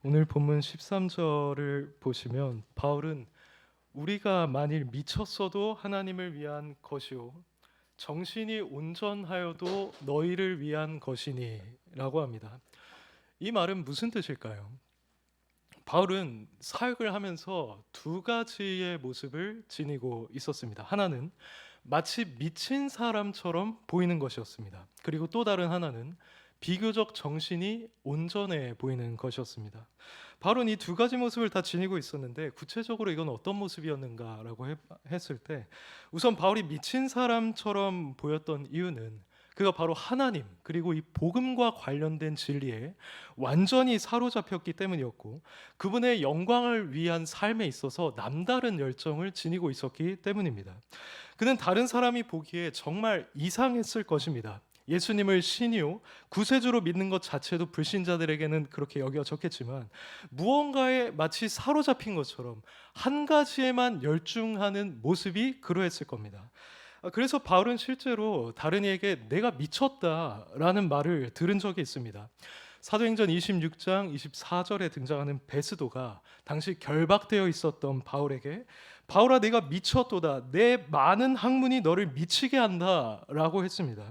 오늘 본문 13절을 보시면 바울은 우리가 만일 미쳤어도 하나님을 위한 것이요 정신이 온전하여도 너희를 위한 것이니 라고 합니다. 이 말은 무슨 뜻일까요? 바울은 사역을 하면서 두 가지의 모습을 지니고 있었습니다. 하나는 마치 미친 사람처럼 보이는 것이었습니다. 그리고 또 다른 하나는 비교적 정신이 온전해 보이는 것이었습니다. 바울은 이 두 가지 모습을 다 지니고 있었는데 구체적으로 이건 어떤 모습이었는가라고 했을 때 우선 바울이 미친 사람처럼 보였던 이유는 그가 바로 하나님 그리고 이 복음과 관련된 진리에 완전히 사로잡혔기 때문이었고 그분의 영광을 위한 삶에 있어서 남다른 열정을 지니고 있었기 때문입니다. 그는 다른 사람이 보기에 정말 이상했을 것입니다. 예수님을 신이요 구세주로 믿는 것 자체도 불신자들에게는 그렇게 여겨졌겠지만 무언가에 마치 사로잡힌 것처럼 한 가지에만 열중하는 모습이 그러했을 겁니다. 그래서 바울은 실제로 다른 이에게 내가 미쳤다라는 말을 들은 적이 있습니다. 사도행전 26장 24절에 등장하는 베스도가 당시 결박되어 있었던 바울에게 바울아 내가 미쳤도다 내 많은 학문이 너를 미치게 한다라고 했습니다.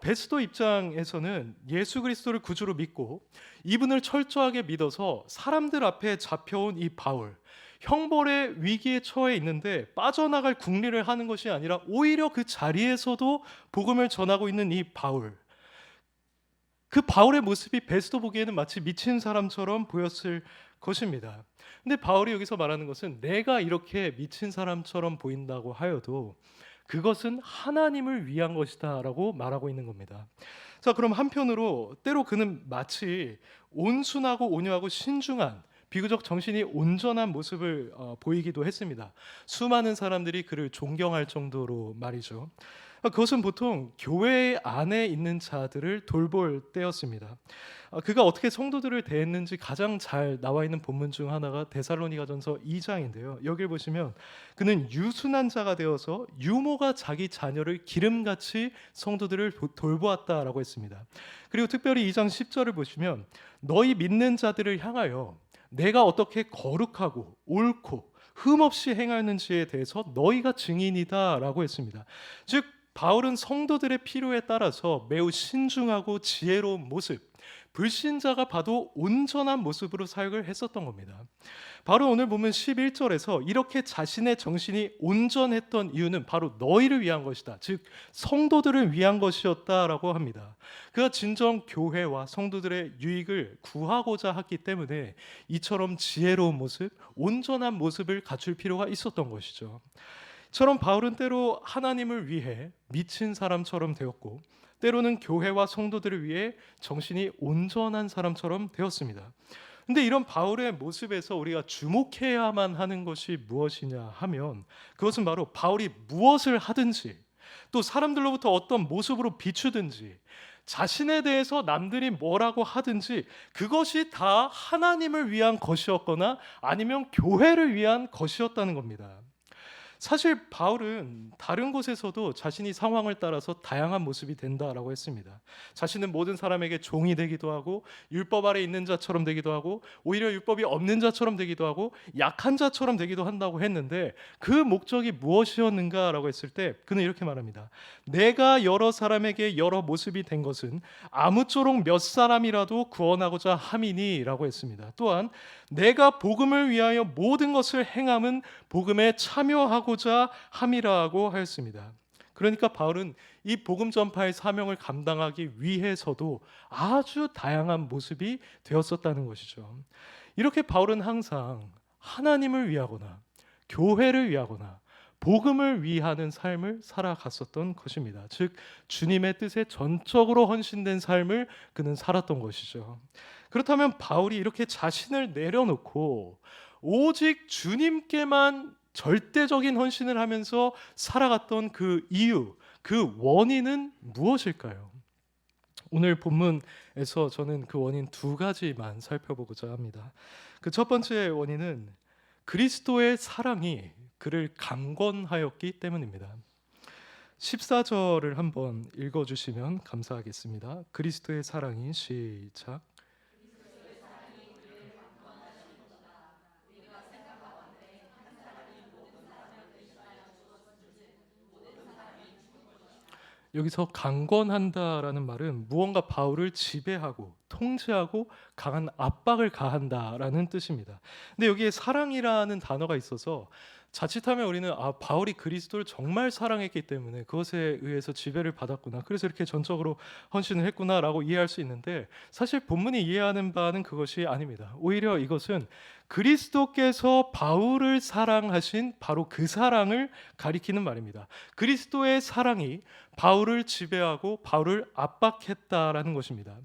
베스도 입장에서는 예수 그리스도를 구주로 믿고 이분을 철저하게 믿어서 사람들 앞에 잡혀온 이 바울 형벌의 위기에 처해 있는데 빠져나갈 궁리를 하는 것이 아니라 오히려 그 자리에서도 복음을 전하고 있는 이 바울 그 바울의 모습이 베스도 보기에는 마치 미친 사람처럼 보였을 것입니다. 근데 바울이 여기서 말하는 것은 내가 이렇게 미친 사람처럼 보인다고 하여도 그것은 하나님을 위한 것이다 라고 말하고 있는 겁니다. 자, 그럼 한편으로 때로 그는 마치 온순하고 온유하고 신중한 비교적 정신이 온전한 모습을 보이기도 했습니다. 수많은 사람들이 그를 존경할 정도로 말이죠. 그것은 보통 교회 안에 있는 자들을 돌볼 때였습니다. 그가 어떻게 성도들을 대했는지 가장 잘 나와 있는 본문 중 하나가 데살로니가전서 2장인데요. 여기를 보시면 그는 유순한 자가 되어서 유모가 자기 자녀를 기름같이 성도들을 돌보았다라고 했습니다. 그리고 특별히 2장 10절을 보시면 너희 믿는 자들을 향하여 내가 어떻게 거룩하고 옳고 흠없이 행하는지에 대해서 너희가 증인이다라고 했습니다. 즉 바울은 성도들의 필요에 따라서 매우 신중하고 지혜로운 모습, 불신자가 봐도 온전한 모습으로 사역을 했었던 겁니다. 바로 오늘 보면 11절에서 이렇게 자신의 정신이 온전했던 이유는 바로 너희를 위한 것이다. 즉 성도들을 위한 것이었다라고 합니다. 그가 진정 교회와 성도들의 유익을 구하고자 했기 때문에 이처럼 지혜로운 모습, 온전한 모습을 갖출 필요가 있었던 것이죠. 처럼 바울은 때로 하나님을 위해 미친 사람처럼 되었고 때로는 교회와 성도들을 위해 정신이 온전한 사람처럼 되었습니다. 근데 이런 바울의 모습에서 우리가 주목해야만 하는 것이 무엇이냐 하면 그것은 바로 바울이 무엇을 하든지 또 사람들로부터 어떤 모습으로 비추든지 자신에 대해서 남들이 뭐라고 하든지 그것이 다 하나님을 위한 것이었거나 아니면 교회를 위한 것이었다는 겁니다. 사실 바울은 다른 곳에서도 자신이 상황을 따라서 다양한 모습이 된다라고 했습니다. 자신은 모든 사람에게 종이 되기도 하고 율법 아래 있는 자처럼 되기도 하고 오히려 율법이 없는 자처럼 되기도 하고 약한 자처럼 되기도 한다고 했는데 그 목적이 무엇이었는가라고 했을 때 그는 이렇게 말합니다. 내가 여러 사람에게 여러 모습이 된 것은 아무쪼록 몇 사람이라도 구원하고자 함이니라고 했습니다. 또한 내가 복음을 위하여 모든 것을 행함은 복음에 참여하고자 함이라고 하였습니다. 그러니까 바울은 이 복음 전파의 사명을 감당하기 위해서도 아주 다양한 모습이 되었었다는 것이죠. 이렇게 바울은 항상 하나님을 위하거나 교회를 위하거나 복음을 위하는 삶을 살아갔었던 것입니다. 즉 주님의 뜻에 전적으로 헌신된 삶을 그는 살았던 것이죠. 그렇다면 바울이 이렇게 자신을 내려놓고 오직 주님께만 절대적인 헌신을 하면서 살아갔던 그 이유, 그 원인은 무엇일까요? 오늘 본문에서 저는 그 원인 두 가지만 살펴보고자 합니다. 그 첫 번째 원인은 그리스도의 사랑이 그를 강권하였기 때문입니다. 14절을 한번 읽어주시면 감사하겠습니다. 그리스도의 사랑이 시작. 여기서 강권한다라는 말은 무언가 바울을 지배하고 통제하고 강한 압박을 가한다라는 뜻입니다. 근데 여기에 사랑이라는 단어가 있어서 자칫하면 우리는 바울이 그리스도를 정말 사랑했기 때문에 그것에 의해서 지배를 받았구나. 그래서 이렇게 전적으로 헌신을 했구나라고 이해할 수 있는데 사실 본문이 이해하는 바는 그것이 아닙니다. 오히려 이것은 그리스도께서 바울을 사랑하신 바로 그 사랑을 가리키는 말입니다. 그리스도의 사랑이 바울을 지배하고 바울을 압박했다라는 것입니다.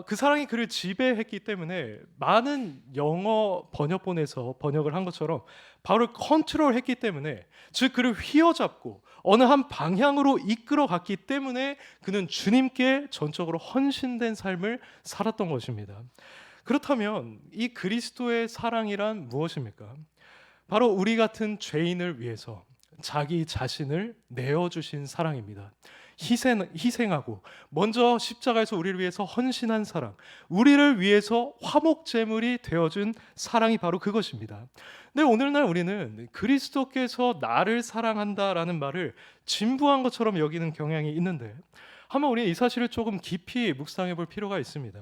그 사랑이 그를 지배했기 때문에 많은 영어 번역본에서 번역을 한 것처럼 바울을 컨트롤했기 때문에, 즉 그를 휘어잡고 어느 한 방향으로 이끌어 갔기 때문에 그는 주님께 전적으로 헌신된 삶을 살았던 것입니다. 그렇다면 이 그리스도의 사랑이란 무엇입니까? 바로 우리 같은 죄인을 위해서 자기 자신을 내어주신 사랑입니다. 희생하고 먼저 십자가에서 우리를 위해서 헌신한 사랑, 우리를 위해서 화목제물이 되어준 사랑이 바로 그것입니다. 근데 오늘날 우리는 그리스도께서 나를 사랑한다라는 말을 진부한 것처럼 여기는 경향이 있는데, 한번 우리 이 사실을 조금 깊이 묵상해 볼 필요가 있습니다.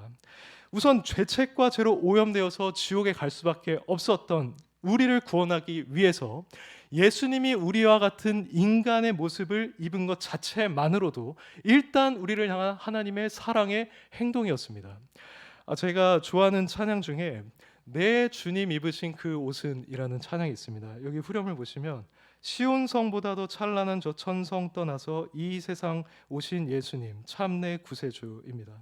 우선 죄책과 죄로 오염되어서 지옥에 갈 수밖에 없었던 우리를 구원하기 위해서 예수님이 우리와 같은 인간의 모습을 입은 것 자체만으로도 일단 우리를 향한 하나님의 사랑의 행동이었습니다. 제가 좋아하는 찬양 중에 내 주님 입으신 그 옷은 이라는 찬양이 있습니다. 여기 후렴을 보시면 시온 성보다도 찬란한 저 천성 떠나서 이 세상 오신 예수님 참 내 구세주입니다.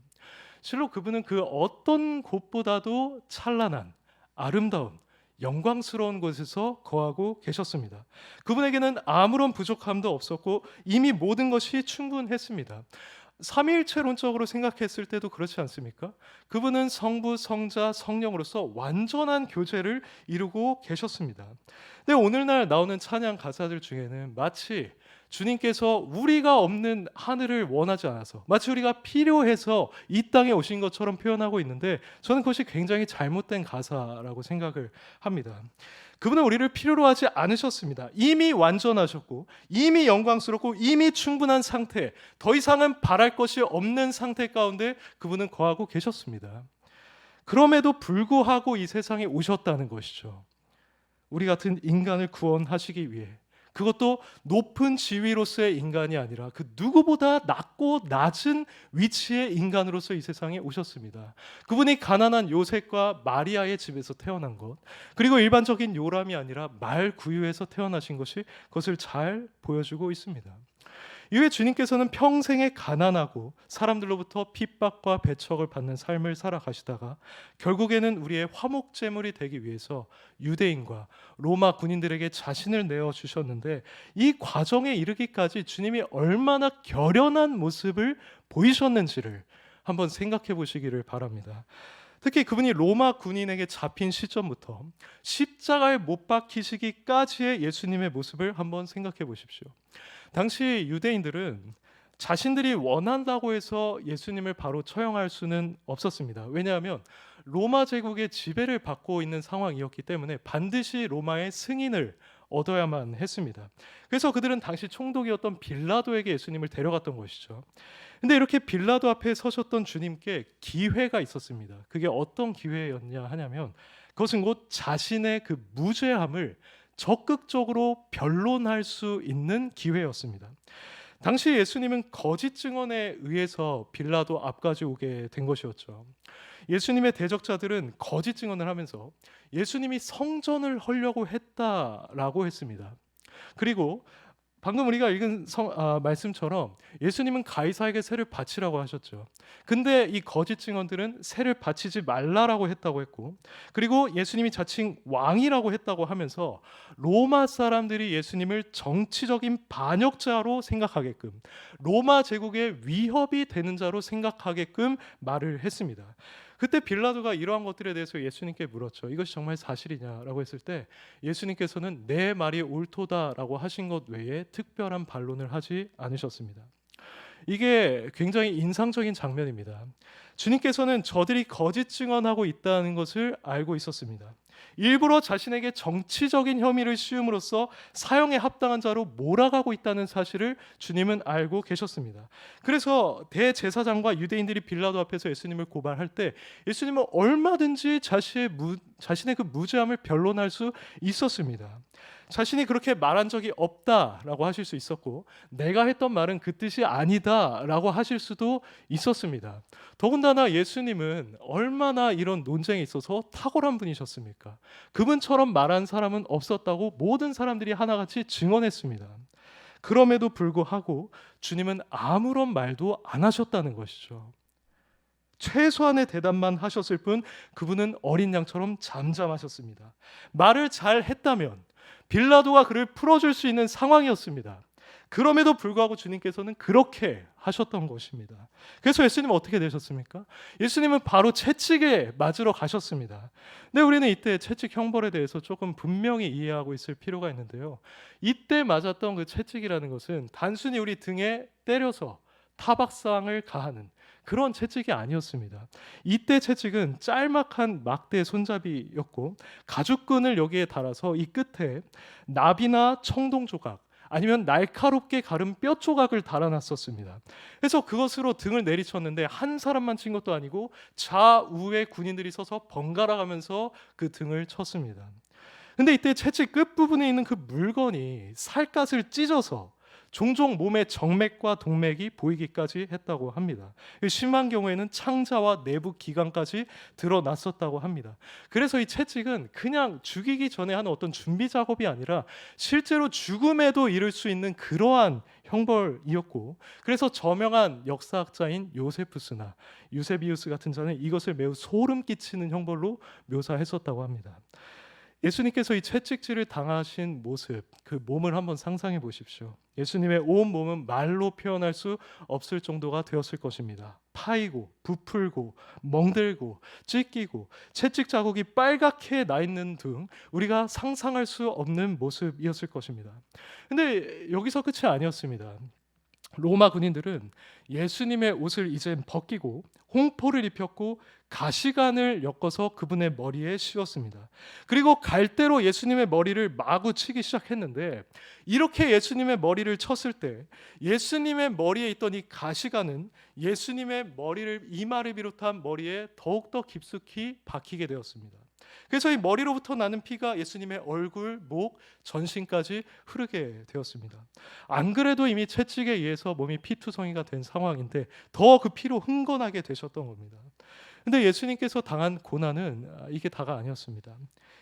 실로 그분은 그 어떤 곳보다도 찬란한 아름다운 영광스러운 곳에서 거하고 계셨습니다. 그분에게는 아무런 부족함도 없었고 이미 모든 것이 충분했습니다. 삼위일체론적으로 생각했을 때도 그렇지 않습니까? 그분은 성부, 성자, 성령으로서 완전한 교제를 이루고 계셨습니다. 근데 오늘날 나오는 찬양 가사들 중에는 마치 주님께서 우리가 없는 하늘을 원하지 않아서, 마치 우리가 필요해서 이 땅에 오신 것처럼 표현하고 있는데, 저는 그것이 굉장히 잘못된 가사라고 생각을 합니다. 그분은 우리를 필요로 하지 않으셨습니다. 이미 완전하셨고 이미 영광스럽고 이미 충분한 상태, 더 이상은 바랄 것이 없는 상태 가운데 그분은 거하고 계셨습니다. 그럼에도 불구하고 이 세상에 오셨다는 것이죠. 우리 같은 인간을 구원하시기 위해, 그것도 높은 지위로서의 인간이 아니라 그 누구보다 낮고 낮은 위치의 인간으로서 이 세상에 오셨습니다. 그분이 가난한 요셉과 마리아의 집에서 태어난 것, 그리고 일반적인 요람이 아니라 말 구유에서 태어나신 것이 그것을 잘 보여주고 있습니다. 이후에 주님께서는 평생에 가난하고 사람들로부터 핍박과 배척을 받는 삶을 살아가시다가 결국에는 우리의 화목제물이 되기 위해서 유대인과 로마 군인들에게 자신을 내어주셨는데, 이 과정에 이르기까지 주님이 얼마나 결연한 모습을 보이셨는지를 한번 생각해 보시기를 바랍니다. 특히 그분이 로마 군인에게 잡힌 시점부터 십자가에 못 박히시기까지의 예수님의 모습을 한번 생각해 보십시오. 당시 유대인들은 자신들이 원한다고 해서 예수님을 바로 처형할 수는 없었습니다. 왜냐하면 로마 제국의 지배를 받고 있는 상황이었기 때문에 반드시 로마의 승인을 얻어야만 했습니다. 그래서 그들은 당시 총독이었던 빌라도에게 예수님을 데려갔던 것이죠. 근데 이렇게 빌라도 앞에 서셨던 주님께 기회가 있었습니다. 그게 어떤 기회였냐 하냐면, 그것은 곧 자신의 그 무죄함을 적극적으로 변론할 수 있는 기회였습니다. 당시 예수님은 거짓 증언에 의해서 빌라도 앞까지 오게 된 것이었죠. 예수님의 대적자들은 거짓 증언을 하면서 예수님이 성전을 헐려고 했다라고 했습니다. 그리고 방금 우리가 읽은 말씀처럼 예수님은 가이사에게 세를 바치라고 하셨죠. 근데 이 거짓 증언들은 세를 바치지 말라라고 했다고 했고, 그리고 예수님이 자칭 왕이라고 했다고 하면서 로마 사람들이 예수님을 정치적인 반역자로 생각하게끔, 로마 제국의 위협이 되는 자로 생각하게끔 말을 했습니다. 그때 빌라도가 이러한 것들에 대해서 예수님께 물었죠. 이것이 정말 사실이냐라고 했을 때 예수님께서는 내 말이 옳도다라고 하신 것 외에 특별한 반론을 하지 않으셨습니다. 이게 굉장히 인상적인 장면입니다. 주님께서는 저들이 거짓 증언하고 있다는 것을 알고 있었습니다. 일부러 자신에게 정치적인 혐의를 씌움으로써 사형에 합당한 자로 몰아가고 있다는 사실을 주님은 알고 계셨습니다. 그래서 대제사장과 유대인들이 빌라도 앞에서 예수님을 고발할 때 예수님은 얼마든지 자신의 그 무죄함을 변론할 수 있었습니다. 자신이 그렇게 말한 적이 없다라고 하실 수 있었고, 내가 했던 말은 그 뜻이 아니다라고 하실 수도 있었습니다. 더군다나 예수님은 얼마나 이런 논쟁에 있어서 탁월한 분이셨습니까? 그분처럼 말한 사람은 없었다고 모든 사람들이 하나같이 증언했습니다. 그럼에도 불구하고 주님은 아무런 말도 안 하셨다는 것이죠. 최소한의 대답만 하셨을 뿐 그분은 어린 양처럼 잠잠하셨습니다. 말을 잘 했다면 빌라도가 그를 풀어줄 수 있는 상황이었습니다. 그럼에도 불구하고 주님께서는 그렇게 하셨던 것입니다. 그래서 예수님은 어떻게 되셨습니까? 예수님은 바로 채찍에 맞으러 가셨습니다. 근데 우리는 이때 채찍 형벌에 대해서 조금 분명히 이해하고 있을 필요가 있는데요. 이때 맞았던 그 채찍이라는 것은 단순히 우리 등에 때려서 타박상을 가하는 그런 채찍이 아니었습니다. 이때 채찍은 짤막한 막대 손잡이였고 가죽끈을 여기에 달아서 이 끝에 나비나 청동 조각 아니면 날카롭게 가른 뼈 조각을 달아놨었습니다. 그래서 그것으로 등을 내리쳤는데 한 사람만 친 것도 아니고 좌우에 군인들이 서서 번갈아 가면서 그 등을 쳤습니다. 근데 이때 채찍 끝부분에 있는 그 물건이 살갗을 찢어서 종종 몸의 정맥과 동맥이 보이기까지 했다고 합니다. 심한 경우에는 창자와 내부 기관까지 드러났었다고 합니다. 그래서 이 채찍은 그냥 죽이기 전에 하는 어떤 준비 작업이 아니라 실제로 죽음에도 이를 수 있는 그러한 형벌이었고, 그래서 저명한 역사학자인 요세푸스나 유세비우스 같은 자는 이것을 매우 소름 끼치는 형벌로 묘사했었다고 합니다. 예수님께서 이 채찍질을 당하신 모습, 그 몸을 한번 상상해 보십시오. 예수님의 온 몸은 말로 표현할 수 없을 정도가 되었을 것입니다. 파이고, 부풀고, 멍들고, 찢기고, 채찍 자국이 빨갛게 나 있는 등 우리가 상상할 수 없는 모습이었을 것입니다. 근데 여기서 끝이 아니었습니다. 로마 군인들은 예수님의 옷을 이제 벗기고 홍포를 입혔고 가시관을 엮어서 그분의 머리에 씌웠습니다. 그리고 갈대로 예수님의 머리를 마구 치기 시작했는데, 이렇게 예수님의 머리를 쳤을 때 예수님의 머리에 있던 이 가시관은 예수님의 머리를, 이마를 비롯한 머리에 더욱더 깊숙이 박히게 되었습니다. 그래서 이 머리로부터 나는 피가 예수님의 얼굴, 목, 전신까지 흐르게 되었습니다. 안 그래도 이미 채찍에 의해서 몸이 피투성이가 된 상황인데 더 그 피로 흥건하게 되셨던 겁니다. 근데 예수님께서 당한 고난은 이게 다가 아니었습니다.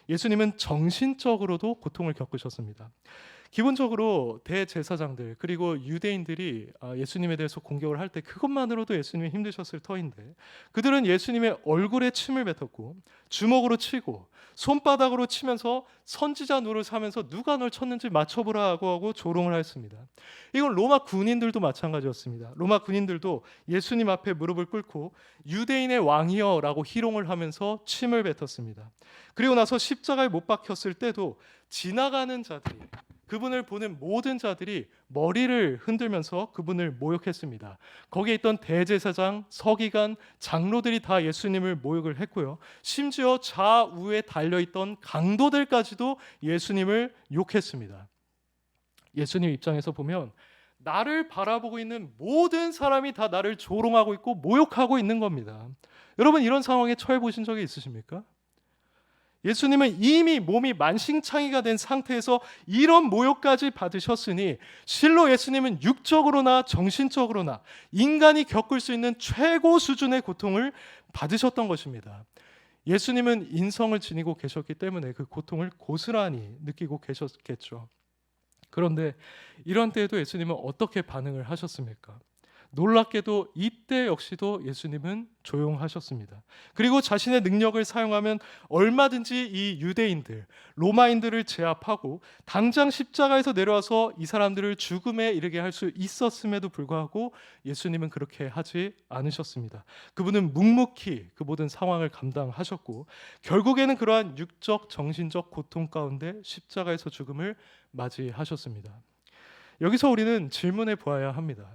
예수님은 정신적으로도 고통을 겪으셨습니다. 기본적으로 대제사장들 그리고 유대인들이 예수님에 대해서 공격을 할 때 그것만으로도 예수님이 힘드셨을 터인데, 그들은 예수님의 얼굴에 침을 뱉었고 주먹으로 치고 손바닥으로 치면서 선지자 노릇을 하면서 누가 널 쳤는지 맞춰보라고 하고 조롱을 했습니다. 이건 로마 군인들도 마찬가지였습니다. 로마 군인들도 예수님 앞에 무릎을 꿇고 유대인의 왕이여라고 희롱을 하면서 침을 뱉었습니다. 그리고 나서 십자가에 못 박혔을 때도 지나가는 자들이, 그분을 보는 모든 자들이 머리를 흔들면서 그분을 모욕했습니다. 거기에 있던 대제사장, 서기관, 장로들이 다 예수님을 모욕을 했고요. 심지어 좌우에 달려있던 강도들까지도 예수님을 욕했습니다. 예수님 입장에서 보면 나를 바라보고 있는 모든 사람이 다 나를 조롱하고 있고 모욕하고 있는 겁니다. 여러분, 이런 상황에 처해 보신 적이 있으십니까? 예수님은 이미 몸이 만신창이가 된 상태에서 이런 모욕까지 받으셨으니 실로 예수님은 육적으로나 정신적으로나 인간이 겪을 수 있는 최고 수준의 고통을 받으셨던 것입니다. 예수님은 인성을 지니고 계셨기 때문에 그 고통을 고스란히 느끼고 계셨겠죠. 그런데 이런 때에도 예수님은 어떻게 반응을 하셨습니까? 놀랍게도 이때 역시도 예수님은 조용하셨습니다. 그리고 자신의 능력을 사용하면 얼마든지 이 유대인들, 로마인들을 제압하고 당장 십자가에서 내려와서 이 사람들을 죽음에 이르게 할 수 있었음에도 불구하고 예수님은 그렇게 하지 않으셨습니다. 그분은 묵묵히 그 모든 상황을 감당하셨고 결국에는 그러한 육적, 정신적 고통 가운데 십자가에서 죽음을 맞이하셨습니다. 여기서 우리는 질문해 보아야 합니다.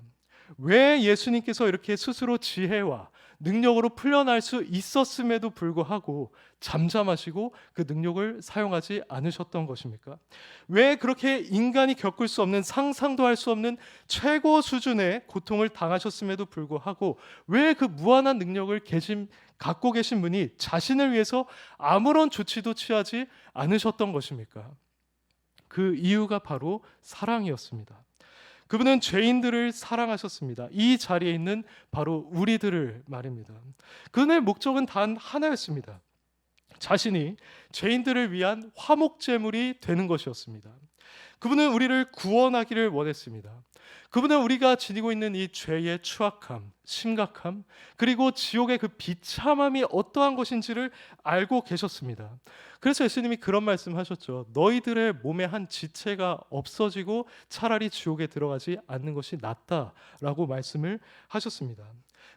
왜 예수님께서 이렇게 스스로 지혜와 능력으로 풀려날 수 있었음에도 불구하고 잠잠하시고 그 능력을 사용하지 않으셨던 것입니까? 왜 그렇게 인간이 겪을 수 없는, 상상도 할 수 없는 최고 수준의 고통을 당하셨음에도 불구하고 왜 그 무한한 능력을 갖고 계신 분이 자신을 위해서 아무런 조치도 취하지 않으셨던 것입니까? 그 이유가 바로 사랑이었습니다. 그분은 죄인들을 사랑하셨습니다. 이 자리에 있는 바로 우리들을 말입니다. 그분의 목적은 단 하나였습니다. 자신이 죄인들을 위한 화목제물이 되는 것이었습니다. 그분은 우리를 구원하기를 원했습니다. 그분은 우리가 지니고 있는 이 죄의 추악함, 심각함, 그리고 지옥의 그 비참함이 어떠한 것인지를 알고 계셨습니다. 그래서 예수님이 그런 말씀하셨죠. 너희들의 몸의 한 지체가 없어지고 차라리 지옥에 들어가지 않는 것이 낫다라고 말씀을 하셨습니다.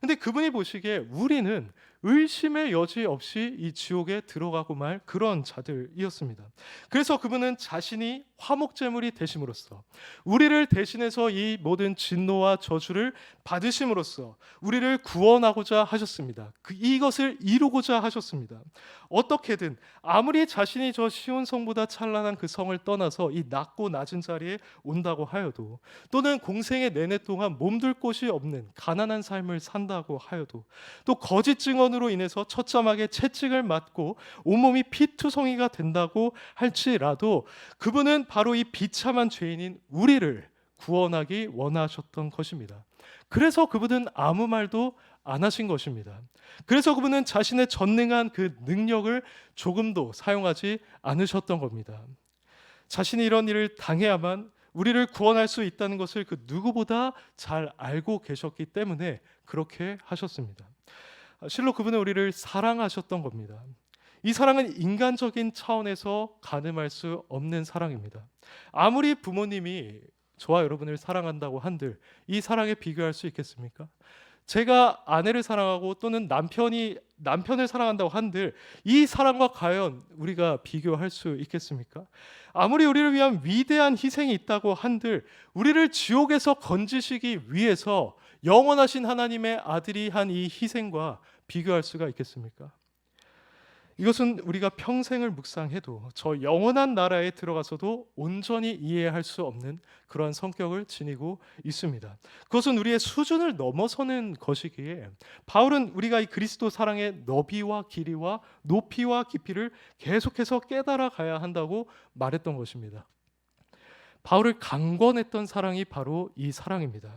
근데 그분이 보시기에 우리는 의심의 여지 없이 이 지옥에 들어가고 말 그런 자들이었습니다. 그래서 그분은 자신이 화목제물이 되심으로써 우리를 대신해서 이 모든 진노와 저주를 받으심으로써 우리를 구원하고자 하셨습니다. 이것을 이루고자 하셨습니다. 어떻게든 아무리 자신이 저 시온 성보다 찬란한 그 성을 떠나서 이 낮고 낮은 자리에 온다고 하여도, 또는 공생의 내내 동안 몸둘 곳이 없는 가난한 삶을 산다고 하여도, 또 거짓 증언으로 인해서 처참하게 채찍을 맞고 온몸이 피투성이가 된다고 할지라도 그분은 바로 이 비참한 죄인인 우리를 구원하기 원하셨던 것입니다. 그래서 그분은 아무 말도 안 하신 것입니다. 그래서 그분은 자신의 전능한 그 능력을 조금도 사용하지 않으셨던 겁니다. 자신이 이런 일을 당해야만 우리를 구원할 수 있다는 것을 그 누구보다 잘 알고 계셨기 때문에 그렇게 하셨습니다. 실로 그분은 우리를 사랑하셨던 겁니다. 이 사랑은 인간적인 차원에서 가늠할 수 없는 사랑입니다. 아무리 부모님이 저와 여러분을 사랑한다고 한들 이 사랑에 비교할 수 있겠습니까? 제가 아내를 사랑하고 또는 남편을 사랑한다고 한들 이 사랑과 과연 우리가 비교할 수 있겠습니까? 아무리 우리를 위한 위대한 희생이 있다고 한들 우리를 지옥에서 건지시기 위해서 영원하신 하나님의 아들이 한 이 희생과 비교할 수가 있겠습니까? 이것은 우리가 평생을 묵상해도 저 영원한 나라에 들어가서도 온전히 이해할 수 없는 그러한 성격을 지니고 있습니다. 그것은 우리의 수준을 넘어서는 것이기에 바울은 우리가 이 그리스도 사랑의 너비와 길이와 높이와 깊이를 계속해서 깨달아 가야 한다고 말했던 것입니다. 바울을 강권했던 사랑이 바로 이 사랑입니다.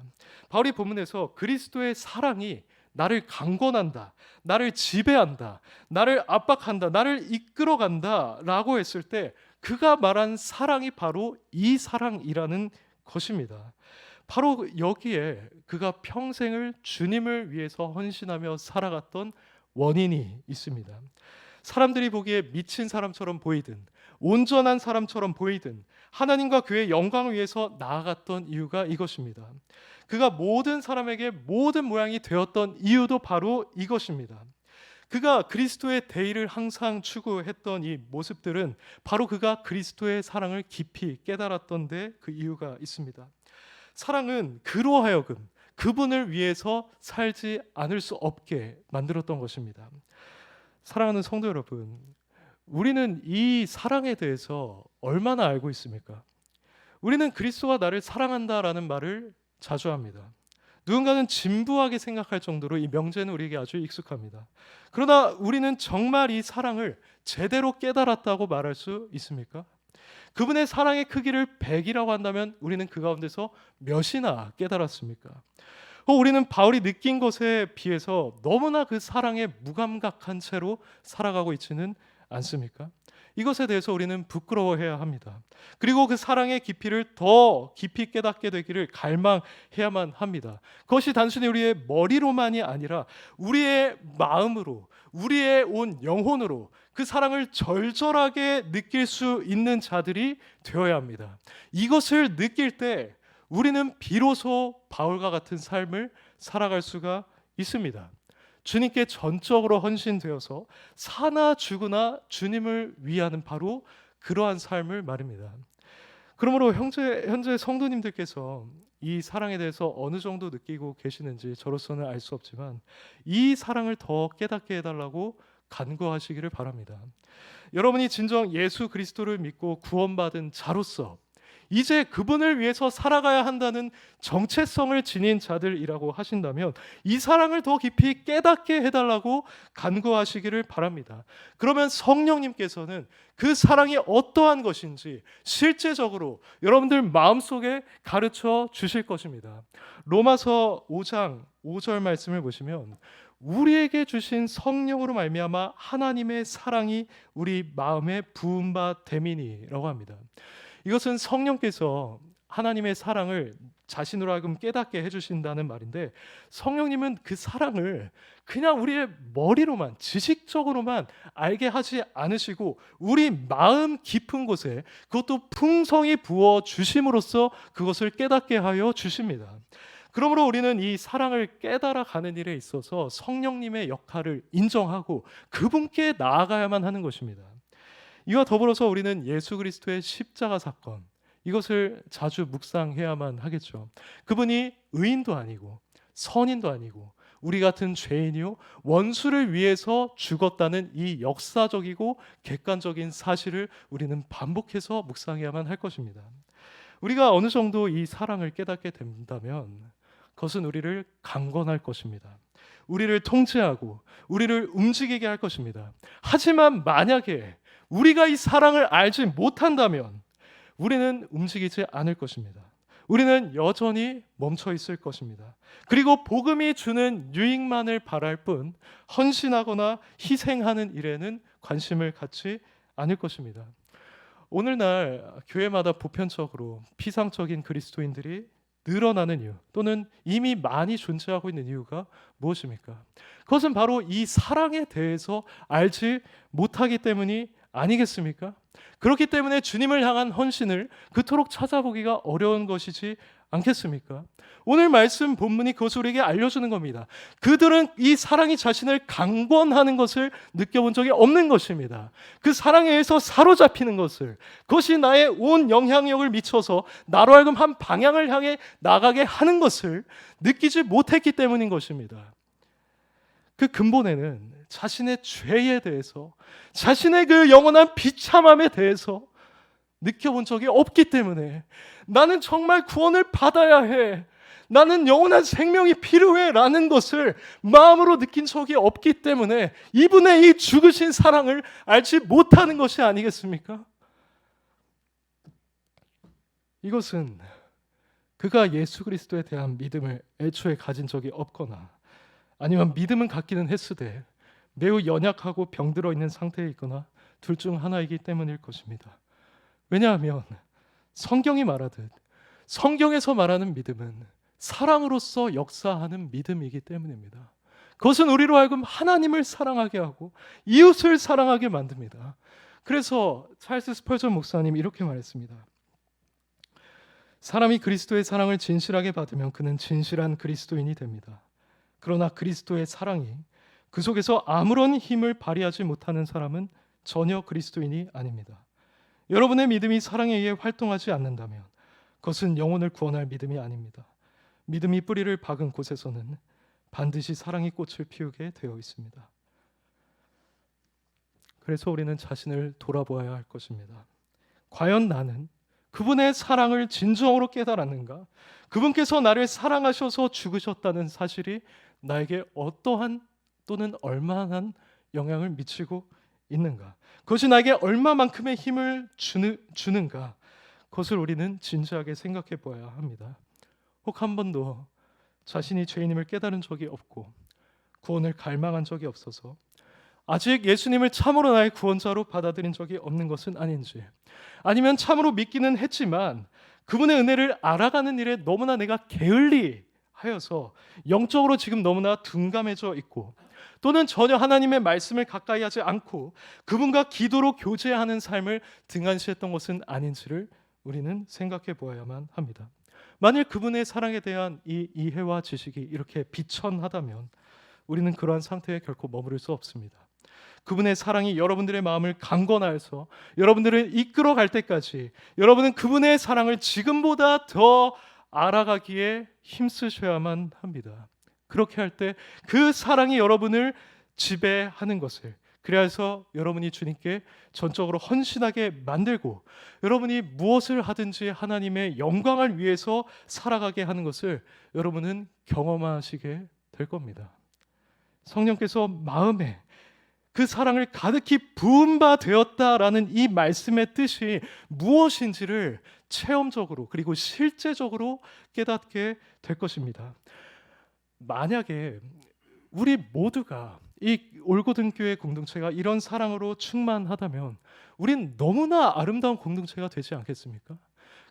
바울이 본문에서 그리스도의 사랑이 나를 강권한다, 나를 지배한다, 나를 압박한다, 나를 이끌어간다 라고 했을 때 그가 말한 사랑이 바로 이 사랑이라는 것입니다. 바로 여기에 그가 평생을 주님을 위해서 헌신하며 살아갔던 원인이 있습니다. 사람들이 보기에 미친 사람처럼 보이든 온전한 사람처럼 보이든 하나님과 그의 영광을 위해서 나아갔던 이유가 이것입니다. 그가 모든 사람에게 모든 모양이 되었던 이유도 바로 이것입니다. 그가 그리스도의 대의를 항상 추구했던 이 모습들은 바로 그가 그리스도의 사랑을 깊이 깨달았던 데 그 이유가 있습니다. 사랑은 그로 하여금 그분을 위해서 살지 않을 수 없게 만들었던 것입니다. 사랑하는 성도 여러분, 우리는 이 사랑에 대해서 얼마나 알고 있습니까? 우리는 그리스도가 나를 사랑한다라는 말을 자주 합니다. 누군가는 진부하게 생각할 정도로 이 명제는 우리에게 아주 익숙합니다. 그러나 우리는 정말 이 사랑을 제대로 깨달았다고 말할 수 있습니까? 그분의 사랑의 크기를 100이라고 한다면 우리는 그 가운데서 몇이나 깨달았습니까? 우리는 바울이 느낀 것에 비해서 너무나 그 사랑에 무감각한 채로 살아가고 있지는 않습니까? 이것에 대해서 우리는 부끄러워해야 합니다. 그리고 그 사랑의 깊이를 더 깊이 깨닫게 되기를 갈망해야만 합니다. 그것이 단순히 우리의 머리로만이 아니라 우리의 마음으로, 우리의 온 영혼으로 그 사랑을 절절하게 느낄 수 있는 자들이 되어야 합니다. 이것을 느낄 때 우리는 비로소 바울과 같은 삶을 살아갈 수가 있습니다. 주님께 전적으로 헌신되어서 사나 죽으나 주님을 위하는 바로 그러한 삶을 말입니다. 그러므로 현재 성도님들께서 이 사랑에 대해서 어느 정도 느끼고 계시는지 저로서는 알 수 없지만 이 사랑을 더 깨닫게 해달라고 간구하시기를 바랍니다. 여러분이 진정 예수 그리스도를 믿고 구원받은 자로서 이제 그분을 위해서 살아가야 한다는 정체성을 지닌 자들이라고 하신다면 이 사랑을 더 깊이 깨닫게 해달라고 간구하시기를 바랍니다. 그러면 성령님께서는 그 사랑이 어떠한 것인지 실제적으로 여러분들 마음속에 가르쳐 주실 것입니다. 로마서 5장 5절 말씀을 보시면 우리에게 주신 성령으로 말미암아 하나님의 사랑이 우리 마음에 부은 바 됨이니라고 합니다. 이것은 성령께서 하나님의 사랑을 자신으로 하여금 깨닫게 해주신다는 말인데, 성령님은 그 사랑을 그냥 우리의 머리로만 지식적으로만 알게 하지 않으시고 우리 마음 깊은 곳에 그것도 풍성히 부어 주심으로써 그것을 깨닫게 하여 주십니다. 그러므로 우리는 이 사랑을 깨달아 가는 일에 있어서 성령님의 역할을 인정하고 그분께 나아가야만 하는 것입니다. 이와 더불어서 우리는 예수 그리스도의 십자가 사건, 이것을 자주 묵상해야만 하겠죠. 그분이 의인도 아니고 선인도 아니고 우리 같은 죄인이요 원수를 위해서 죽었다는 이 역사적이고 객관적인 사실을 우리는 반복해서 묵상해야만 할 것입니다. 우리가 어느 정도 이 사랑을 깨닫게 된다면 그것은 우리를 강권할 것입니다. 우리를 통제하고 우리를 움직이게 할 것입니다. 하지만 만약에 우리가 이 사랑을 알지 못한다면 우리는 움직이지 않을 것입니다. 우리는 여전히 멈춰 있을 것입니다. 그리고 복음이 주는 유익만을 바랄 뿐 헌신하거나 희생하는 일에는 관심을 갖지 않을 것입니다. 오늘날 교회마다 보편적으로 피상적인 그리스도인들이 늘어나는 이유 또는 이미 많이 존재하고 있는 이유가 무엇입니까? 그것은 바로 이 사랑에 대해서 알지 못하기 때문이 아니겠습니까? 그렇기 때문에 주님을 향한 헌신을 그토록 찾아보기가 어려운 것이지 않겠습니까? 오늘 말씀 본문이 그것을 우리에게 알려주는 겁니다. 그들은 이 사랑이 자신을 강권하는 것을 느껴본 적이 없는 것입니다. 그 사랑에 의해서 사로잡히는 것을, 그것이 나의 온 영향력을 미쳐서 나로 하여금 한 방향을 향해 나가게 하는 것을 느끼지 못했기 때문인 것입니다. 그 근본에는 자신의 죄에 대해서, 자신의 그 영원한 비참함에 대해서 느껴본 적이 없기 때문에 나는 정말 구원을 받아야 해, 나는 영원한 생명이 필요해 라는 것을 마음으로 느낀 적이 없기 때문에 이분의 이 죽으신 사랑을 알지 못하는 것이 아니겠습니까? 이것은 그가 예수 그리스도에 대한 믿음을 애초에 가진 적이 없거나 아니면 믿음은 갖기는 했으되 매우 연약하고 병들어 있는 상태에 있거나 둘 중 하나이기 때문일 것입니다. 왜냐하면 성경이 말하듯 성경에서 말하는 믿음은 사랑으로서 역사하는 믿음이기 때문입니다. 그것은 우리로 하여금 하나님을 사랑하게 하고 이웃을 사랑하게 만듭니다. 그래서 찰스 스펄전 목사님이 이렇게 말했습니다. 사람이 그리스도의 사랑을 진실하게 받으면 그는 진실한 그리스도인이 됩니다. 그러나 그리스도의 사랑이 그 속에서 아무런 힘을 발휘하지 못하는 사람은 전혀 그리스도인이 아닙니다. 여러분의 믿음이 사랑에 의해 활동하지 않는다면 그것은 영혼을 구원할 믿음이 아닙니다. 믿음이 뿌리를 박은 곳에서는 반드시 사랑이 꽃을 피우게 되어 있습니다. 그래서 우리는 자신을 돌아보아야 할 것입니다. 과연 나는 그분의 사랑을 진정으로 깨달았는가? 그분께서 나를 사랑하셔서 죽으셨다는 사실이 나에게 어떠한 또는 얼마나 영향을 미치고 있는가? 그것이 나에게 얼마만큼의 힘을 주는가? 그것을 우리는 진지하게 생각해 보아야 합니다. 혹 한 번도 자신이 죄인임을 깨달은 적이 없고 구원을 갈망한 적이 없어서 아직 예수님을 참으로 나의 구원자로 받아들인 적이 없는 것은 아닌지, 아니면 참으로 믿기는 했지만 그분의 은혜를 알아가는 일에 너무나 내가 게을리하여서 영적으로 지금 너무나 둔감해져 있고, 또는 전혀 하나님의 말씀을 가까이 하지 않고 그분과 기도로 교제하는 삶을 등한시했던 것은 아닌지를 우리는 생각해 보아야만 합니다. 만일 그분의 사랑에 대한 이 이해와 지식이 이렇게 비천하다면 우리는 그러한 상태에 결코 머무를 수 없습니다. 그분의 사랑이 여러분들의 마음을 강건하여서 여러분들을 이끌어갈 때까지 여러분은 그분의 사랑을 지금보다 더 알아가기에 힘쓰셔야만 합니다. 그렇게 할 때 그 사랑이 여러분을 지배하는 것을, 그래서 여러분이 주님께 전적으로 헌신하게 만들고 여러분이 무엇을 하든지 하나님의 영광을 위해서 살아가게 하는 것을 여러분은 경험하시게 될 겁니다. 성령께서 마음에 그 사랑을 가득히 부은 바 되었다라는 이 말씀의 뜻이 무엇인지를 체험적으로 그리고 실제적으로 깨닫게 될 것입니다. 만약에 우리 모두가 이 올고등교회 공동체가 이런 사랑으로 충만하다면 우린 너무나 아름다운 공동체가 되지 않겠습니까?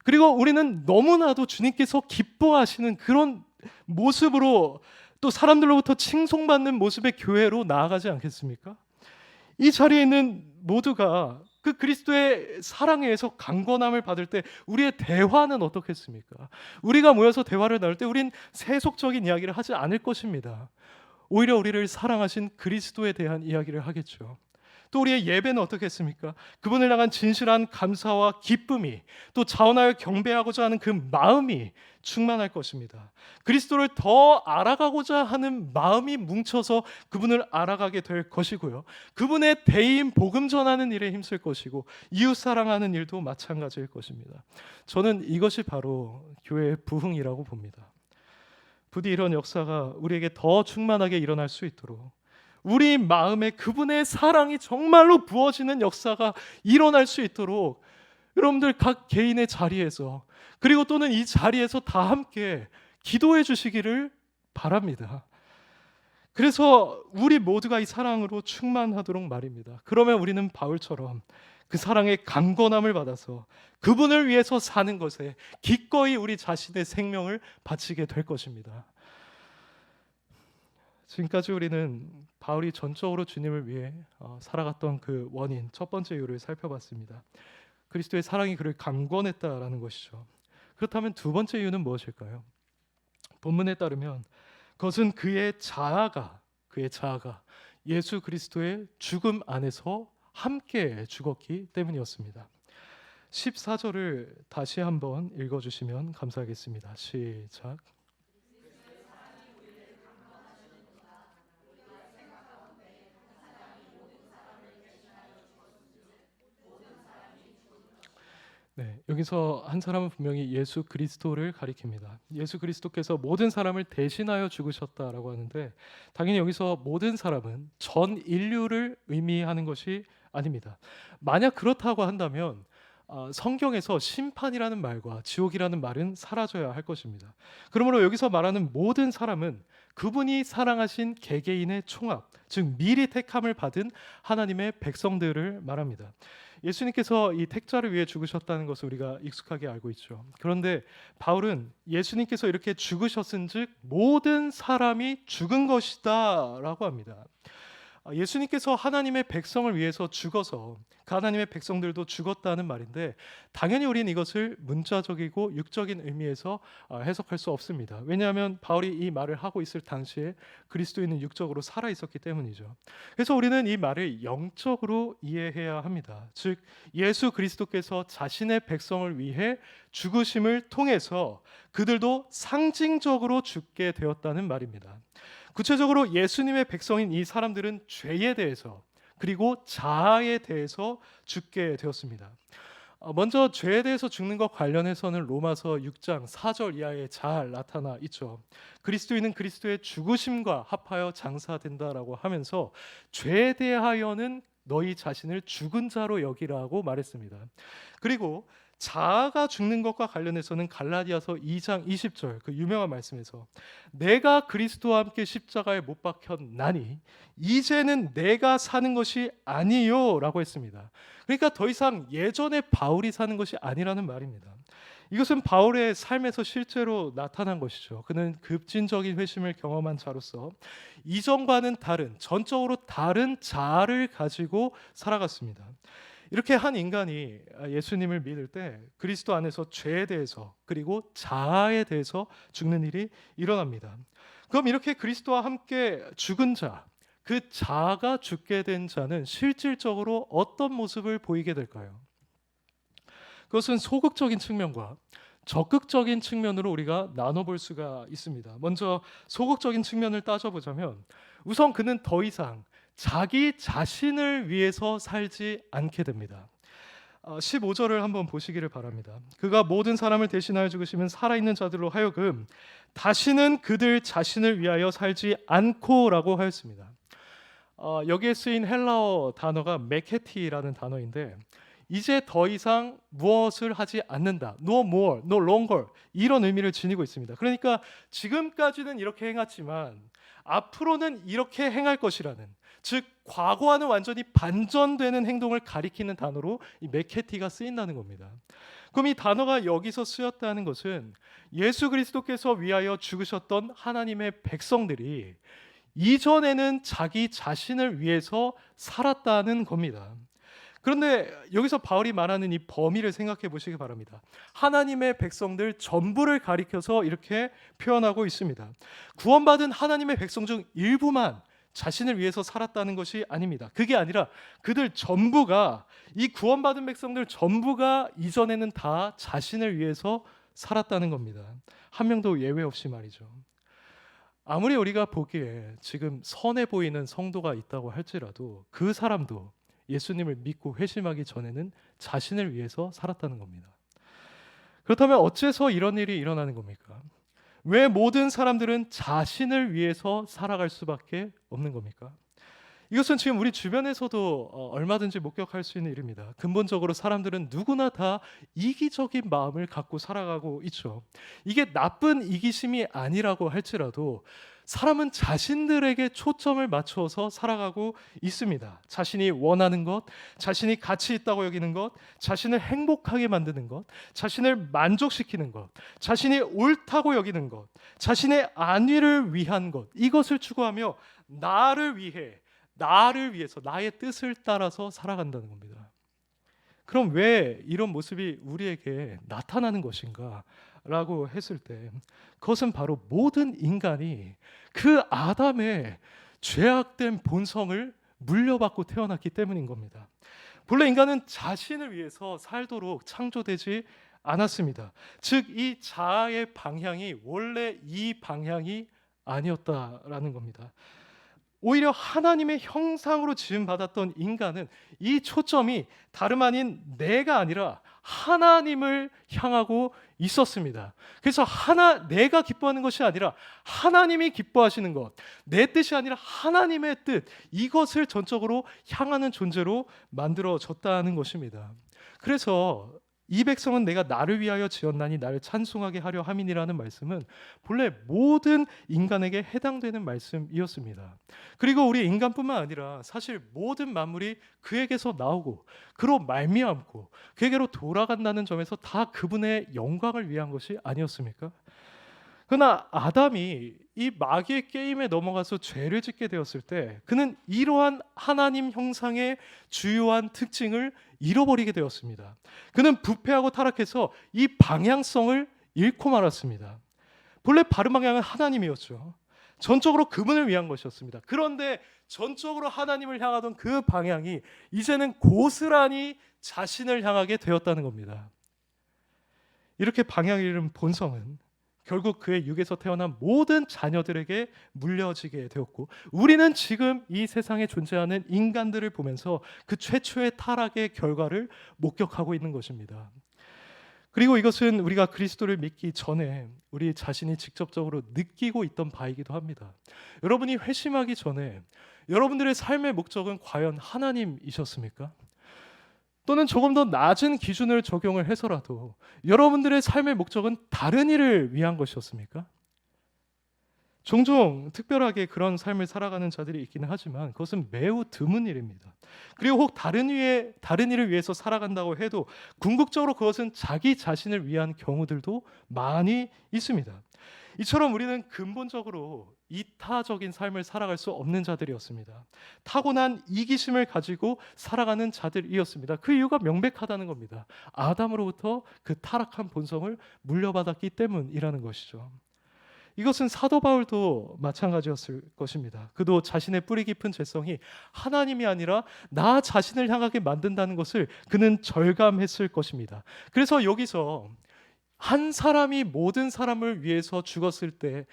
그리고 우리는 너무나도 주님께서 기뻐하시는 그런 모습으로 또 사람들로부터 칭송받는 모습의 교회로 나아가지 않겠습니까? 이 자리에 있는 모두가 그 그리스도의 사랑에 의해서 강건함을 받을 때 우리의 대화는 어떻겠습니까? 우리가 모여서 대화를 나눌 때 우린 세속적인 이야기를 하지 않을 것입니다. 오히려 우리를 사랑하신 그리스도에 대한 이야기를 하겠죠. 또 우리의 예배는 어떻겠습니까? 그분을 향한 진실한 감사와 기쁨이, 또 자원하여 경배하고자 하는 그 마음이 충만할 것입니다. 그리스도를 더 알아가고자 하는 마음이 뭉쳐서 그분을 알아가게 될 것이고요. 그분의 대인 복음 전하는 일에 힘쓸 것이고 이웃 사랑하는 일도 마찬가지일 것입니다. 저는 이것이 바로 교회의 부흥이라고 봅니다. 부디 이런 역사가 우리에게 더 충만하게 일어날 수 있도록 우리 마음에 그분의 사랑이 정말로 부어지는 역사가 일어날 수 있도록 여러분들 각 개인의 자리에서 그리고 또는 이 자리에서 다 함께 기도해 주시기를 바랍니다. 그래서 우리 모두가 이 사랑으로 충만하도록 말입니다. 그러면 우리는 바울처럼 그 사랑의 강건함을 받아서 그분을 위해서 사는 것에 기꺼이 우리 자신의 생명을 바치게 될 것입니다. 지금까지 우리는 바울이 전적으로 주님을 위해 살아갔던 그 원인, 첫 번째 이유를 살펴봤습니다. 그리스도의 사랑이 그를 강건했다라는 것이죠. 그렇다면 두 번째 이유는 무엇일까요? 본문에 따르면 그것은 그의 자아가 예수 그리스도의 죽음 안에서 함께 죽었기 때문이었습니다. 14절을 다시 한번 읽어주시면 감사하겠습니다. 시작. 네, 여기서 한 사람은 분명히 예수 그리스도를 가리킵니다. 예수 그리스도께서 모든 사람을 대신하여 죽으셨다라고 하는데 당연히 여기서 모든 사람은 전 인류를 의미하는 것이 아닙니다. 만약 그렇다고 한다면 성경에서 심판이라는 말과 지옥이라는 말은 사라져야 할 것입니다. 그러므로 여기서 말하는 모든 사람은 그분이 사랑하신 개개인의 총합, 즉 미리 택함을 받은 하나님의 백성들을 말합니다. 예수님께서 이 택자를 위해 죽으셨다는 것을 우리가 익숙하게 알고 있죠. 그런데 바울은 예수님께서 이렇게 죽으셨은즉 모든 사람이 죽은 것이다라고 합니다. 예수님께서 하나님의 백성을 위해서 죽어서 그 하나님의 백성들도 죽었다는 말인데 당연히 우리는 이것을 문자적이고 육적인 의미에서 해석할 수 없습니다. 왜냐하면 바울이 이 말을 하고 있을 당시에 그리스도인은 육적으로 살아 있었기 때문이죠. 그래서 우리는 이 말을 영적으로 이해해야 합니다. 즉 예수 그리스도께서 자신의 백성을 위해 죽으심을 통해서 그들도 상징적으로 죽게 되었다는 말입니다. 구체적으로 예수님의 백성인 이 사람들은 죄에 대해서 그리고 자아에 대해서 죽게 되었습니다. 먼저 죄에 대해서 죽는 것 관련해서는 로마서 6장 4절 이하에 잘 나타나 있죠. 그리스도인은 그리스도의 죽으심과 합하여 장사된다라고 하면서 죄에 대하여는 너희 자신을 죽은 자로 여기라고 말했습니다. 그리고 자아가 죽는 것과 관련해서는 갈라디아서 2장 20절 그 유명한 말씀에서 내가 그리스도와 함께 십자가에 못 박혔나니 이제는 내가 사는 것이 아니요 라고 했습니다. 그러니까 더 이상 예전에 바울이 사는 것이 아니라는 말입니다. 이것은 바울의 삶에서 실제로 나타난 것이죠. 그는 급진적인 회심을 경험한 자로서 이전과는 다른 전적으로 다른 자아를 가지고 살아갔습니다. 이렇게 한 인간이 예수님을 믿을 때 그리스도 안에서 죄에 대해서 그리고 자아에 대해서 죽는 일이 일어납니다. 그럼 이렇게 그리스도와 함께 죽은 자, 그 자아가 죽게 된 자는 실질적으로 어떤 모습을 보이게 될까요? 그것은 소극적인 측면과 적극적인 측면으로 우리가 나눠볼 수가 있습니다. 먼저 소극적인 측면을 따져보자면 우선 그는 더 이상 자기 자신을 위해서 살지 않게 됩니다. 15절을 한번 보시기를 바랍니다. 그가 모든 사람을 대신하여 죽으시면 살아있는 자들로 하여금 다시는 그들 자신을 위하여 살지 않고라고 하였습니다. 여기에 쓰인 헬라어 단어가 메케티라는 단어인데 이제 더 이상 무엇을 하지 않는다. No more, no longer 이런 의미를 지니고 있습니다. 그러니까 지금까지는 이렇게 행했지만 앞으로는 이렇게 행할 것이라는, 즉 과거와는 완전히 반전되는 행동을 가리키는 단어로 이 메케티가 쓰인다는 겁니다. 그럼 이 단어가 여기서 쓰였다는 것은 예수 그리스도께서 위하여 죽으셨던 하나님의 백성들이 이전에는 자기 자신을 위해서 살았다는 겁니다. 그런데 여기서 바울이 말하는 이 범위를 생각해 보시기 바랍니다. 하나님의 백성들 전부를 가리켜서 이렇게 표현하고 있습니다. 구원받은 하나님의 백성 중 일부만 자신을 위해서 살았다는 것이 아닙니다. 그게 아니라 그들 전부가, 이 구원받은 백성들 전부가 이전에는 다 자신을 위해서 살았다는 겁니다. 한 명도 예외 없이 말이죠. 아무리 우리가 보기에 지금 선해 보이는 성도가 있다고 할지라도 그 사람도 예수님을 믿고 회심하기 전에는 자신을 위해서 살았다는 겁니다. 그렇다면 어째서 이런 일이 일어나는 겁니까? 왜 모든 사람들은 자신을 위해서 살아갈 수밖에 없는 겁니까? 이것은 지금 우리 주변에서도 얼마든지 목격할 수 있는 일입니다. 근본적으로 사람들은 누구나 다 이기적인 마음을 갖고 살아가고 있죠. 이게 나쁜 이기심이 아니라고 할지라도 사람은 자신들에게 초점을 맞춰서 살아가고 있습니다. 자신이 원하는 것, 자신이 가치 있다고 여기는 것, 자신을 행복하게 만드는 것, 자신을 만족시키는 것, 자신이 옳다고 여기는 것, 자신의 안위를 위한 것, 이것을 추구하며 나를 위해서 나의 뜻을 따라서 살아간다는 겁니다. 그럼 왜 이런 모습이 우리에게 나타나는 것인가? 라고 했을 때 그것은 바로 모든 인간이 그 아담의 죄악된 본성을 물려받고 태어났기 때문인 겁니다. 본래 인간은 자신을 위해서 살도록 창조되지 않았습니다. 즉 이 자아의 방향이 원래 이 방향이 아니었다라는 겁니다. 오히려 하나님의 형상으로 지음받았던 인간은 이 초점이 다름 아닌 내가 아니라 하나님을 향하고 있었습니다. 그래서 내가 기뻐하는 것이 아니라 하나님이 기뻐하시는 것, 내 뜻이 아니라 하나님의 뜻, 이것을 전적으로 향하는 존재로 만들어졌다는 것입니다. 그래서 이 백성은 내가 나를 위하여 지었나니 나를 찬송하게 하려 함이니라는 말씀은 본래 모든 인간에게 해당되는 말씀이었습니다. 그리고 우리 인간뿐만 아니라 사실 모든 만물이 그에게서 나오고 그로 말미암고 그에게로 돌아간다는 점에서 다 그분의 영광을 위한 것이 아니었습니까? 그러나 아담이 이 마귀의 게임에 넘어가서 죄를 짓게 되었을 때 그는 이러한 하나님 형상의 주요한 특징을 잃어버리게 되었습니다. 그는 부패하고 타락해서 이 방향성을 잃고 말았습니다. 본래 바른 방향은 하나님이었죠. 전적으로 그분을 위한 것이었습니다. 그런데 전적으로 하나님을 향하던 그 방향이 이제는 고스란히 자신을 향하게 되었다는 겁니다. 이렇게 방향을 잃은 본성은 결국 그의 육에서 태어난 모든 자녀들에게 물려지게 되었고 우리는 지금 이 세상에 존재하는 인간들을 보면서 그 최초의 타락의 결과를 목격하고 있는 것입니다. 그리고 이것은 우리가 그리스도를 믿기 전에 우리 자신이 직접적으로 느끼고 있던 바이기도 합니다. 여러분이 회심하기 전에 여러분들의 삶의 목적은 과연 하나님이셨습니까? 또는 조금 더 낮은 기준을 적용을 해서라도 여러분들의 삶의 목적은 다른 일을 위한 것이었습니까? 종종 특별하게 그런 삶을 살아가는 자들이 있기는 하지만 그것은 매우 드문 일입니다. 그리고 혹 다른 일을 위해서 살아간다고 해도 궁극적으로 그것은 자기 자신을 위한 경우들도 많이 있습니다. 이처럼 우리는 근본적으로 이타적인 삶을 살아갈 수 없는 자들이었습니다. 타고난 이기심을 가지고 살아가는 자들이었습니다. 그 이유가 명백하다는 겁니다. 아담으로부터 그 타락한 본성을 물려받았기 때문이라는 것이죠. 이것은 사도 바울도 마찬가지였을 것입니다. 그도 자신의 뿌리 깊은 죄성이 하나님이 아니라 나 자신을 향하게 만든다는 것을 그는 절감했을 것입니다. 그래서 여기서 한 사람이 모든 사람을 위해서 죽었을 때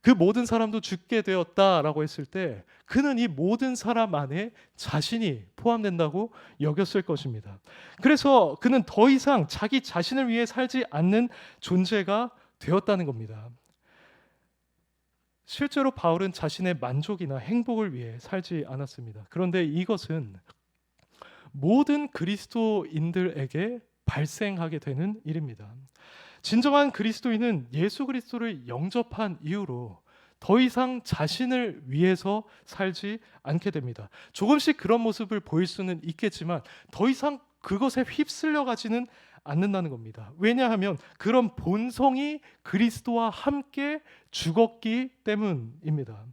그 모든 사람도 죽게 되었다라고 했을 때 그는 이 모든 사람 안에 자신이 포함된다고 여겼을 것입니다. 그래서 그는 더 이상 자기 자신을 위해 살지 않는 존재가 되었다는 겁니다. 실제로 바울은 자신의 만족이나 행복을 위해 살지 않았습니다. 그런데 이것은 모든 그리스도인들에게 발생하게 되는 일입니다. 진정한 그리스도인은 예수 그리스도를 영접한 이후로 더 이상 자신을 위해서 살지 않게 됩니다. 조금씩 그런 모습을 보일 수는 있겠지만 더 이상 그것에 휩쓸려 가지는 않는다는 겁니다. 왜냐하면 그런 본성이 그리스도와 함께 죽었기 때문입니다.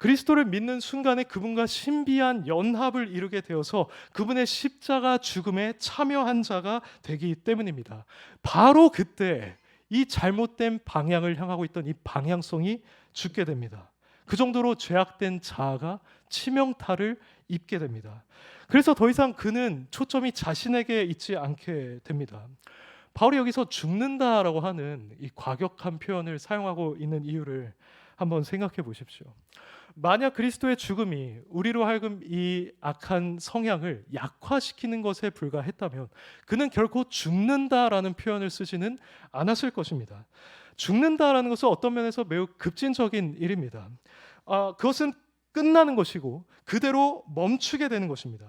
그리스도를 믿는 순간에 그분과 신비한 연합을 이루게 되어서 그분의 십자가 죽음에 참여한 자가 되기 때문입니다. 바로 그때 이 잘못된 방향을 향하고 있던 이 방향성이 죽게 됩니다. 그 정도로 죄악된 자아가 치명타를 입게 됩니다. 그래서 더 이상 그는 초점이 자신에게 있지 않게 됩니다. 바울이 여기서 죽는다라고 하는 이 과격한 표현을 사용하고 있는 이유를 한번 생각해 보십시오. 만약 그리스도의 죽음이 우리로 하여금 이 악한 성향을 약화시키는 것에 불과했다면 그는 결코 죽는다라는 표현을 쓰지는 않았을 것입니다. 죽는다라는 것은 어떤 면에서 매우 급진적인 일입니다. 그것은 끝나는 것이고 그대로 멈추게 되는 것입니다.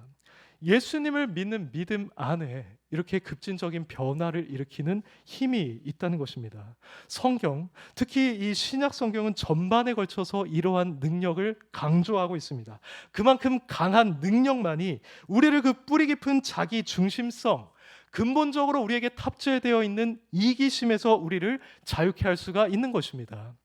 예수님을 믿는 믿음 안에 이렇게 급진적인 변화를 일으키는 힘이 있다는 것입니다. 성경, 특히 이 신약 성경은 전반에 걸쳐서 이러한 능력을 강조하고 있습니다. 그만큼 강한 능력만이 우리를 그 뿌리 깊은 자기 중심성, 근본적으로 우리에게 탑재되어 있는 이기심에서 우리를 자유케 할 수가 있는 것입니다.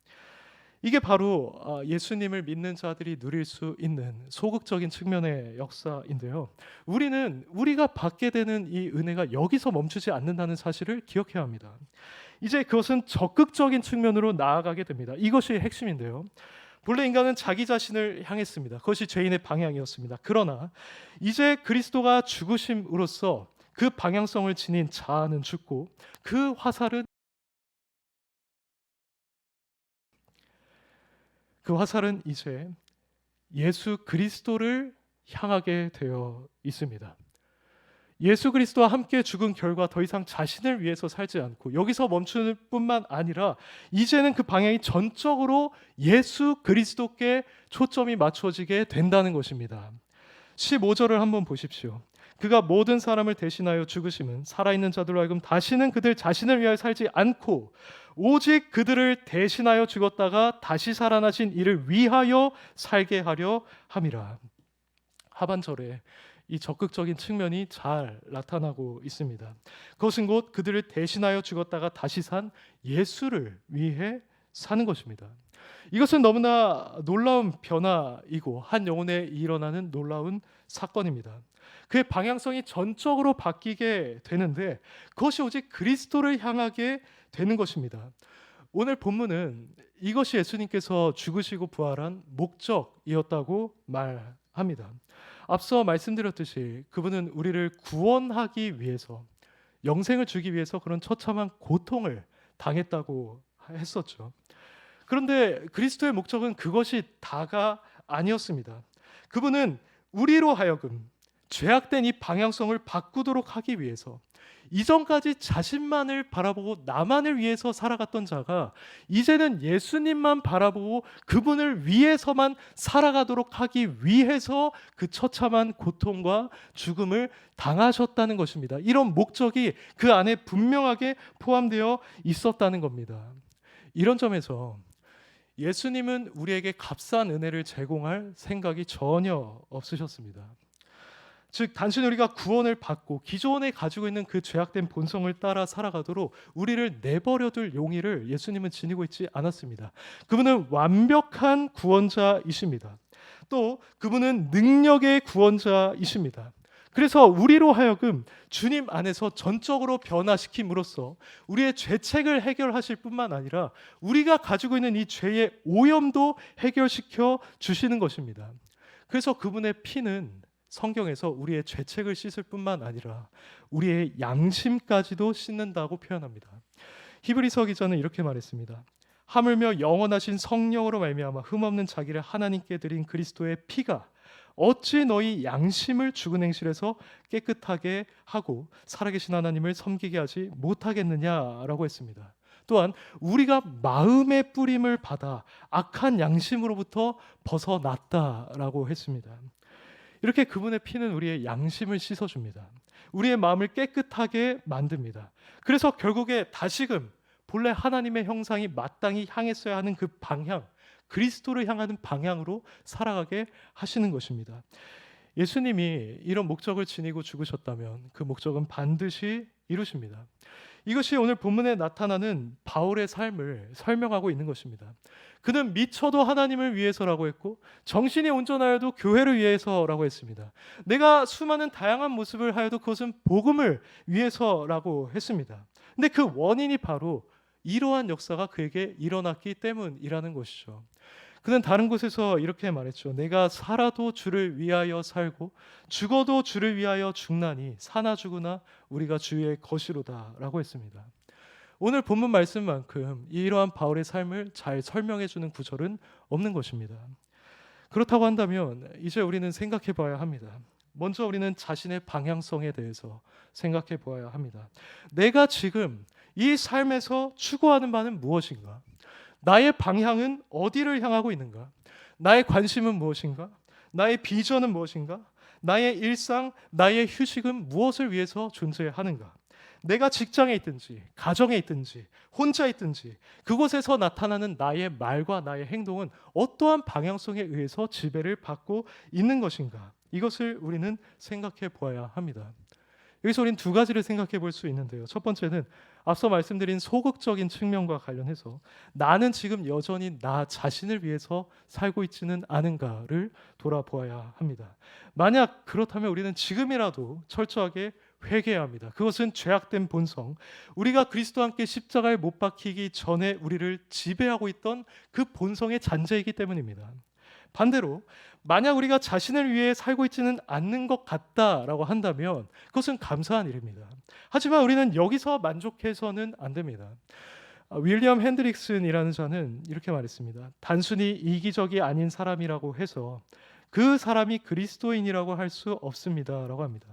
이게 바로 예수님을 믿는 자들이 누릴 수 있는 소극적인 측면의 역사인데요. 우리는 우리가 받게 되는 이 은혜가 여기서 멈추지 않는다는 사실을 기억해야 합니다. 이제 그것은 적극적인 측면으로 나아가게 됩니다. 이것이 핵심인데요. 본래 인간은 자기 자신을 향했습니다. 그것이 죄인의 방향이었습니다. 그러나 이제 그리스도가 죽으심으로써 그 방향성을 지닌 자아는 죽고 그 화살은 이제 예수 그리스도를 향하게 되어 있습니다. 예수 그리스도와 함께 죽은 결과 더 이상 자신을 위해서 살지 않고 여기서 멈추는 뿐만 아니라 이제는 그 방향이 전적으로 예수 그리스도께 초점이 맞춰지게 된다는 것입니다. 15절을 한번 보십시오. 그가 모든 사람을 대신하여 죽으심은 살아있는 자들로 하여금 다시는 그들 자신을 위하여 살지 않고 오직 그들을 대신하여 죽었다가 다시 살아나신 이를 위하여 살게 하려 함이라. 하반절에 이 적극적인 측면이 잘 나타나고 있습니다. 그것은 곧 그들을 대신하여 죽었다가 다시 산 예수를 위해 사는 것입니다. 이것은 너무나 놀라운 변화이고 한 영혼에 일어나는 놀라운 사건입니다. 그의 방향성이 전적으로 바뀌게 되는데 그것이 오직 그리스도를 향하게 되는 것입니다. 오늘 본문은 이것이 예수님께서 죽으시고 부활한 목적이었다고 말합니다. 앞서 말씀드렸듯이 그분은 우리를 구원하기 위해서 영생을 주기 위해서 그런 처참한 고통을 당했다고 했었죠. 그런데 그리스도의 목적은 그것이 다가 아니었습니다. 그분은 우리로 하여금 죄악된 이 방향성을 바꾸도록 하기 위해서 이전까지 자신만을 바라보고 나만을 위해서 살아갔던 자가 이제는 예수님만 바라보고 그분을 위해서만 살아가도록 하기 위해서 그 처참한 고통과 죽음을 당하셨다는 것입니다. 이런 목적이 그 안에 분명하게 포함되어 있었다는 겁니다. 이런 점에서 예수님은 우리에게 값싼 은혜를 제공할 생각이 전혀 없으셨습니다. 즉 단순히 우리가 구원을 받고 기존에 가지고 있는 그 죄악된 본성을 따라 살아가도록 우리를 내버려둘 용의를 예수님은 지니고 있지 않았습니다. 그분은 완벽한 구원자이십니다. 또 그분은 능력의 구원자이십니다. 그래서 우리로 하여금 주님 안에서 전적으로 변화시킴으로써 우리의 죄책을 해결하실 뿐만 아니라 우리가 가지고 있는 이 죄의 오염도 해결시켜 주시는 것입니다. 그래서 그분의 피는 성경에서 우리의 죄책을 씻을 뿐만 아니라 우리의 양심까지도 씻는다고 표현합니다. 히브리서 기자는 이렇게 말했습니다. 하물며 영원하신 성령으로 말미암아 흠없는 자기를 하나님께 드린 그리스도의 피가 어찌 너희 양심을 죽은 행실에서 깨끗하게 하고 살아계신 하나님을 섬기게 하지 못하겠느냐라고 했습니다. 또한 우리가 마음의 뿌림을 받아 악한 양심으로부터 벗어났다라고 했습니다. 이렇게 그분의 피는 우리의 양심을 씻어줍니다. 우리의 마음을 깨끗하게 만듭니다. 그래서 결국에 다시금 본래 하나님의 형상이 마땅히 향했어야 하는 그 방향, 그리스도를 향하는 방향으로 살아가게 하시는 것입니다. 예수님이 이런 목적을 지니고 죽으셨다면 그 목적은 반드시 이루십니다. 이것이 오늘 본문에 나타나는 바울의 삶을 설명하고 있는 것입니다. 그는 미쳐도 하나님을 위해서라고 했고 정신이 온전하여도 교회를 위해서라고 했습니다. 내가 수많은 다양한 모습을 하여도 그것은 복음을 위해서라고 했습니다. 근데 그 원인이 바로 이러한 역사가 그에게 일어났기 때문이라는 것이죠. 그는 다른 곳에서 이렇게 말했죠. 내가 살아도 주를 위하여 살고 죽어도 주를 위하여 죽나니 사나 죽으나 우리가 주의 것이로다 라고 했습니다. 오늘 본문 말씀만큼 이러한 바울의 삶을 잘 설명해 주는 구절은 없는 것입니다. 그렇다고 한다면 이제 우리는 생각해 봐야 합니다. 먼저 우리는 자신의 방향성에 대해서 생각해 보아야 합니다. 내가 지금 이 삶에서 추구하는 바는 무엇인가? 나의 방향은 어디를 향하고 있는가? 나의 관심은 무엇인가? 나의 비전은 무엇인가? 나의 일상, 나의 휴식은 무엇을 위해서 존재하는가? 내가 직장에 있든지 가정에 있든지 혼자 있든지 그곳에서 나타나는 나의 말과 나의 행동은 어떠한 방향성에 의해서 지배를 받고 있는 것인가? 이것을 우리는 생각해 보아야 합니다. 여기서 우리는 두 가지를 생각해 볼 수 있는데요. 첫 번째는 앞서 말씀드린 소극적인 측면과 관련해서 나는 지금 여전히 나 자신을 위해서 살고 있지는 않은가를 돌아보아야 합니다. 만약 그렇다면 우리는 지금이라도 철저하게 회개해야 합니다. 그것은 죄악된 본성, 우리가 그리스도와 함께 십자가에 못 박히기 전에 우리를 지배하고 있던 그 본성의 잔재이기 때문입니다. 반대로 만약 우리가 자신을 위해 살고 있지는 않는 것 같다라고 한다면 그것은 감사한 일입니다. 하지만 우리는 여기서 만족해서는 안 됩니다. 윌리엄 핸드릭슨이라는 자는 이렇게 말했습니다. 단순히 이기적이 아닌 사람이라고 해서 그 사람이 그리스도인이라고 할 수 없습니다라고 합니다.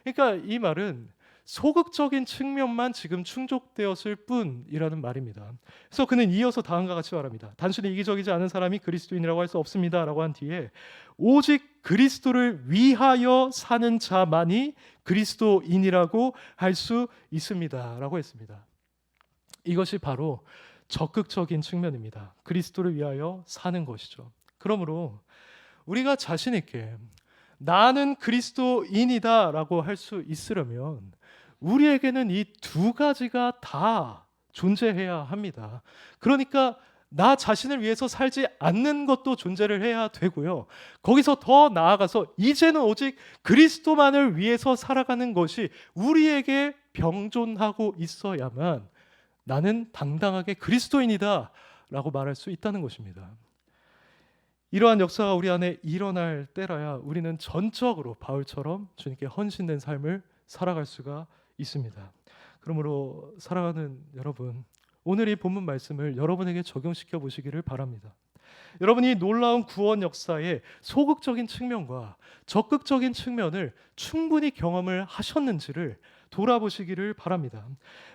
그러니까 이 말은 소극적인 측면만 지금 충족되었을 뿐이라는 말입니다. 그래서 그는 이어서 다음과 같이 말합니다. 단순히 이기적이지 않은 사람이 그리스도인이라고 할 수 없습니다라고 한 뒤에 오직 그리스도를 위하여 사는 자만이 그리스도인이라고 할 수 있습니다라고 했습니다. 이것이 바로 적극적인 측면입니다. 그리스도를 위하여 사는 것이죠. 그러므로 우리가 자신 있게 나는 그리스도인이다라고 할 수 있으려면 우리에게는 이 두 가지가 다 존재해야 합니다. 그러니까 나 자신을 위해서 살지 않는 것도 존재를 해야 되고요. 거기서 더 나아가서 이제는 오직 그리스도만을 위해서 살아가는 것이 우리에게 병존하고 있어야만 나는 당당하게 그리스도인이다 라고 말할 수 있다는 것입니다. 이러한 역사가 우리 안에 일어날 때라야 우리는 전적으로 바울처럼 주님께 헌신된 삶을 살아갈 수가 있습니다. 그러므로 사랑하는 여러분, 오늘 이 본문 말씀을 여러분에게 적용시켜 보시기를 바랍니다. 여러분이 놀라운 구원 역사의 소극적인 측면과 적극적인 측면을 충분히 경험을 하셨는지를 돌아보시기를 바랍니다.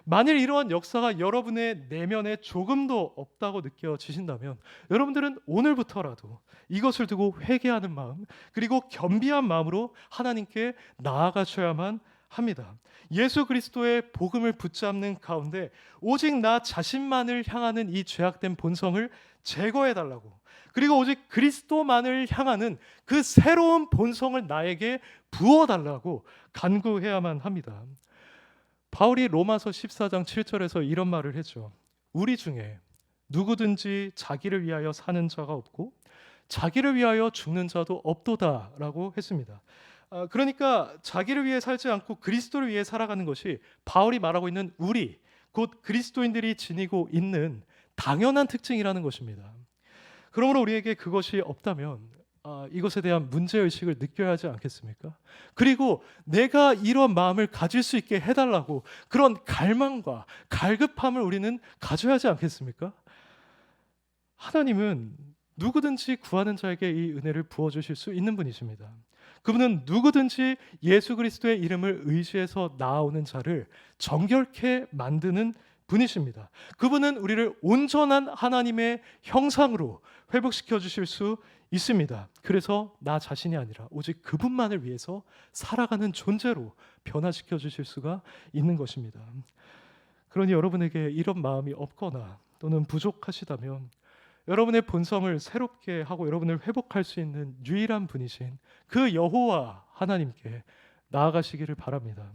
만일 이러한 역사가 여러분의 내면에 조금도 없다고 느껴지신다면 여러분들은 오늘부터라도 이것을 두고 회개하는 마음 그리고 겸비한 마음으로 하나님께 나아가셔야만 합니다. 예수 그리스도의 복음을 붙잡는 가운데 오직 나 자신만을 향하는 이 죄악된 본성을 제거해달라고, 그리고 오직 그리스도만을 향하는 그 새로운 본성을 나에게 부어달라고 간구해야만 합니다. 바울이 로마서 14장 7절에서 이런 말을 했죠. 우리 중에 누구든지 자기를 위하여 사는 자가 없고 자기를 위하여 죽는 자도 없도다라고 했습니다. 그러니까 자기를 위해 살지 않고 그리스도를 위해 살아가는 것이 바울이 말하고 있는 우리, 곧 그리스도인들이 지니고 있는 당연한 특징이라는 것입니다. 그러므로 우리에게 그것이 없다면 이것에 대한 문제의식을 느껴야 하지 않겠습니까? 그리고 내가 이런 마음을 가질 수 있게 해달라고 그런 갈망과 갈급함을 우리는 가져야 하지 않겠습니까? 하나님은 누구든지 구하는 자에게 이 은혜를 부어주실 수 있는 분이십니다. 그분은 누구든지 예수 그리스도의 이름을 의지해서 나아오는 자를 정결케 만드는 분이십니다. 그분은 우리를 온전한 하나님의 형상으로 회복시켜 주실 수 있습니다. 그래서 나 자신이 아니라 오직 그분만을 위해서 살아가는 존재로 변화시켜 주실 수가 있는 것입니다. 그러니 여러분에게 이런 마음이 없거나 또는 부족하시다면 여러분의 본성을 새롭게 하고 여러분을 회복할 수 있는 유일한 분이신 그 여호와 하나님께 나아가시기를 바랍니다.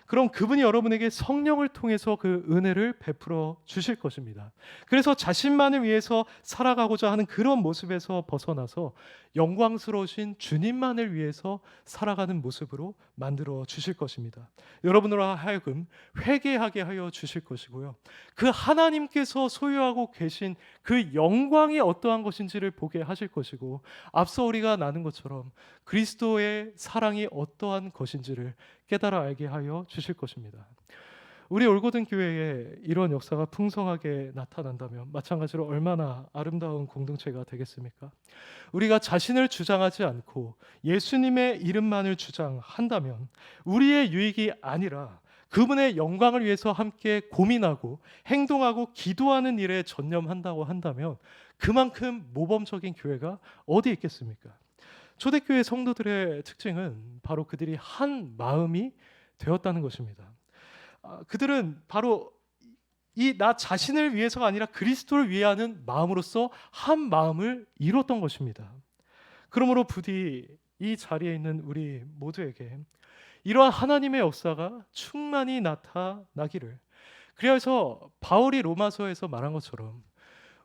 그럼 그분이 여러분에게 성령을 통해서 그 은혜를 베풀어 주실 것입니다. 그래서 자신만을 위해서 살아가고자 하는 그런 모습에서 벗어나서 영광스러우신 주님만을 위해서 살아가는 모습으로 만들어 주실 것입니다. 여러분으로 하여금 회개하게 하여 주실 것이고요. 그 하나님께서 소유하고 계신 그 영광이 어떠한 것인지를 보게 하실 것이고, 앞서 우리가 나눈 것처럼 그리스도의 사랑이 어떠한 것인지를 깨달아 알게 하여 주실 것입니다. 우리 올고든 교회에 이런 역사가 풍성하게 나타난다면 마찬가지로 얼마나 아름다운 공동체가 되겠습니까? 우리가 자신을 주장하지 않고 예수님의 이름만을 주장한다면 우리의 유익이 아니라 그분의 영광을 위해서 함께 고민하고 행동하고 기도하는 일에 전념한다고 한다면 그만큼 모범적인 교회가 어디 있겠습니까? 초대교회 성도들의 특징은 바로 그들이 한 마음이 되었다는 것입니다. 그들은 바로 이 나 자신을 위해서가 아니라 그리스도를 위하는 마음으로서 한 마음을 이뤘던 것입니다. 그러므로 부디 이 자리에 있는 우리 모두에게 이러한 하나님의 역사가 충만히 나타나기를, 그래서 바울이 로마서에서 말한 것처럼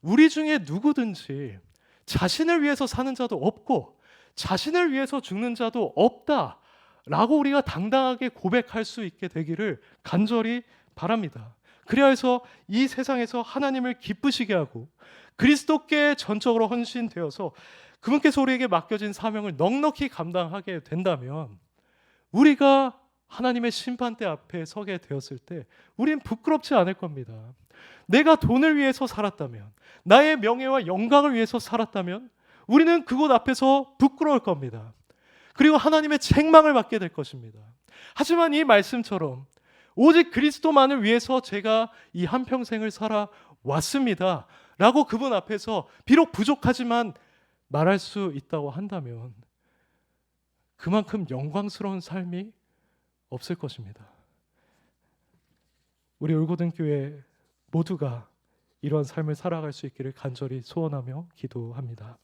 우리 중에 누구든지 자신을 위해서 사는 자도 없고 자신을 위해서 죽는 자도 없다 라고 우리가 당당하게 고백할 수 있게 되기를 간절히 바랍니다. 그래야 해서 이 세상에서 하나님을 기쁘시게 하고 그리스도께 전적으로 헌신되어서 그분께서 우리에게 맡겨진 사명을 넉넉히 감당하게 된다면 우리가 하나님의 심판대 앞에 서게 되었을 때 우린 부끄럽지 않을 겁니다. 내가 돈을 위해서 살았다면, 나의 명예와 영광을 위해서 살았다면 우리는 그곳 앞에서 부끄러울 겁니다. 그리고 하나님의 책망을 받게 될 것입니다. 하지만 이 말씀처럼 오직 그리스도만을 위해서 제가 이 한평생을 살아왔습니다 라고 그분 앞에서 비록 부족하지만 말할 수 있다고 한다면 그만큼 영광스러운 삶이 없을 것입니다. 우리 올고든 교회 모두가 이런 삶을 살아갈 수 있기를 간절히 소원하며 기도합니다.